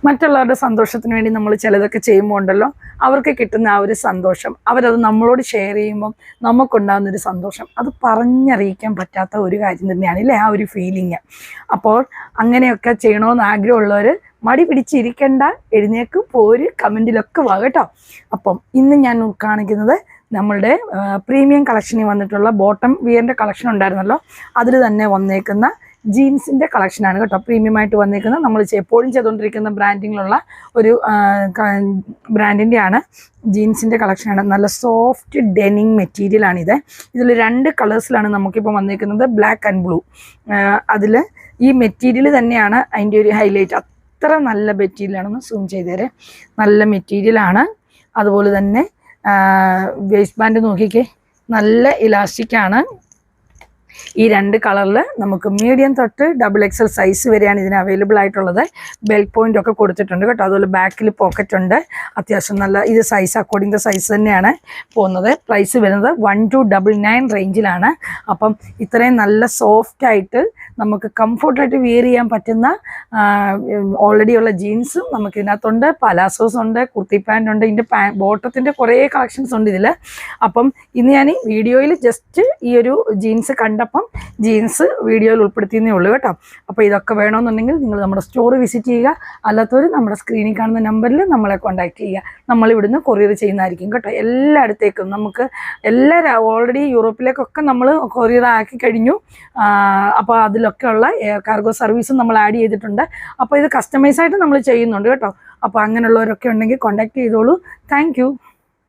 മറ്റുള്ളവരുടെ സന്തോഷത്തിന് വേണ്ടി നമ്മൾ ചിലതൊക്കെ ചെയ്യുമ്പോൾ ഉണ്ടല്ലോ, അവർക്ക് കിട്ടുന്ന ആ ഒരു സന്തോഷം, അവരത് നമ്മളോട് ഷെയർ ചെയ്യുമ്പം നമുക്കുണ്ടാകുന്നൊരു സന്തോഷം, അത് പറഞ്ഞറിയിക്കാൻ പറ്റാത്ത ഒരു കാര്യം തന്നെയാണ് ഇല്ലേ ആ ഒരു ഫീലിങ്. അപ്പോൾ അങ്ങനെയൊക്കെ ചെയ്യണമെന്ന് ആഗ്രഹമുള്ളവർ മടി പിടിച്ചിരിക്കേണ്ട, എഴുന്നേക്ക് പോര്, കമൻറ്റിലൊക്കെ വാ കേട്ടോ. അപ്പം ഇന്ന് ഞാൻ കാണിക്കുന്നത് നമ്മളുടെ പ്രീമിയം കളക്ഷനിൽ വന്നിട്ടുള്ള ബോട്ടം വിയറിൻ്റെ കളക്ഷൻ ഉണ്ടായിരുന്നല്ലോ, അതിൽ തന്നെ വന്നേക്കുന്ന ജീൻസിൻ്റെ കളക്ഷനാണ് കേട്ടോ. പ്രീമിയമായിട്ട് വന്നേക്കുന്നത് നമ്മൾ എപ്പോഴും ചെയ്തുകൊണ്ടിരിക്കുന്ന ബ്രാൻഡിങ്ങിലുള്ള ഒരു ബ്രാൻഡിൻ്റെയാണ്, ജീൻസിൻ്റെ കളക്ഷനാണ്. നല്ല സോഫ്റ്റ് ഡെനിങ് മെറ്റീരിയലാണിത്. ഇതിൽ 2 കളേഴ്സിലാണ് നമുക്കിപ്പോൾ വന്നേക്കുന്നത്, ബ്ലാക്ക് ആൻഡ് ബ്ലൂ. അതിൽ ഈ മെറ്റീരിയൽ തന്നെയാണ് അതിൻ്റെ ഒരു ഹൈലൈറ്റ്. അത്ര നല്ല മെറ്റീരിയലാണെന്ന് സൂം ചെയ്തേരെ, നല്ല മെറ്റീരിയലാണ്. അതുപോലെ തന്നെ വേസ്റ്റ് ബാൻഡ് നോക്കിക്കേ, നല്ല ഇലാസ്റ്റിക്കാണ്. ഈ 2 കളറിൽ നമുക്ക് മീഡിയം തൊട്ട് XXL സൈസ് വരെയാണ് ഇതിന് അവൈലബിൾ ആയിട്ടുള്ളത്. ബെൽറ്റ് പോയിന്റ് ഒക്കെ കൊടുത്തിട്ടുണ്ട് കേട്ടോ. അതുപോലെ ബാക്കിൽ പോക്കറ്റ് ഉണ്ട്. അത്യാവശ്യം നല്ല ഇത് സൈസ് അക്കോർഡിംഗ് ടു സൈസ് തന്നെയാണ് പോകുന്നത്. പ്രൈസ് വരുന്നത് 1299 റേഞ്ചിലാണ്. അപ്പം ഇത്രയും നല്ല സോഫ്റ്റ് ആയിട്ട് നമുക്ക് കംഫർട്ടായിട്ട് വിയർ ചെയ്യാൻ പറ്റുന്ന ഓൾറെഡി ഉള്ള ജീൻസും നമുക്ക് ഇതിനകത്തുണ്ട്, പലാസോസ് ഉണ്ട്, കുർത്തി പാൻ്റ് ഉണ്ട്, ഇതിൻ്റെ ബോട്ടത്തിൻ്റെ കുറേ കളക്ഷൻസ് ഉണ്ട് ഇതിൽ. അപ്പം ഇന്ന് ഞാൻ വീഡിയോയിൽ ജസ്റ്റ് ഈ ഒരു ജീൻസ് കണ്ടപ്പം ജീൻസ് വീഡിയോയിൽ ഉൾപ്പെടുത്തിയെന്നേ ഉള്ളൂ കേട്ടോ. അപ്പോൾ ഇതൊക്കെ വേണമെന്നുണ്ടെങ്കിൽ നിങ്ങൾ നമ്മുടെ സ്റ്റോർ വിസിറ്റ് ചെയ്യുക, അല്ലാത്തവർ നമ്മുടെ സ്ക്രീനിൽ കാണുന്ന നമ്പറിൽ നമ്മളെ കോൺടാക്റ്റ് ചെയ്യുക. നമ്മളിവിടുന്ന് കൊറിയർ ചെയ്യുന്നതായിരിക്കും കേട്ടോ. എല്ലായിടത്തേക്കും നമുക്ക് ഓൾറെഡി യൂറോപ്പിലേക്കൊക്കെ നമ്മൾ കൊറിയർ ആക്കി കഴിഞ്ഞു. അപ്പോൾ അതിലൊക്കെ ഉള്ള കാർഗോ സർവീസും നമ്മൾ ആഡ് ചെയ്തിട്ടുണ്ട്. അപ്പോൾ ഇത് കസ്റ്റമൈസായിട്ട് നമ്മൾ ചെയ്യുന്നുണ്ട് കേട്ടോ. അപ്പോൾ അങ്ങനെയുള്ളവരൊക്കെ ഉണ്ടെങ്കിൽ കോൺടാക്റ്റ് ചെയ്തോളൂ. താങ്ക്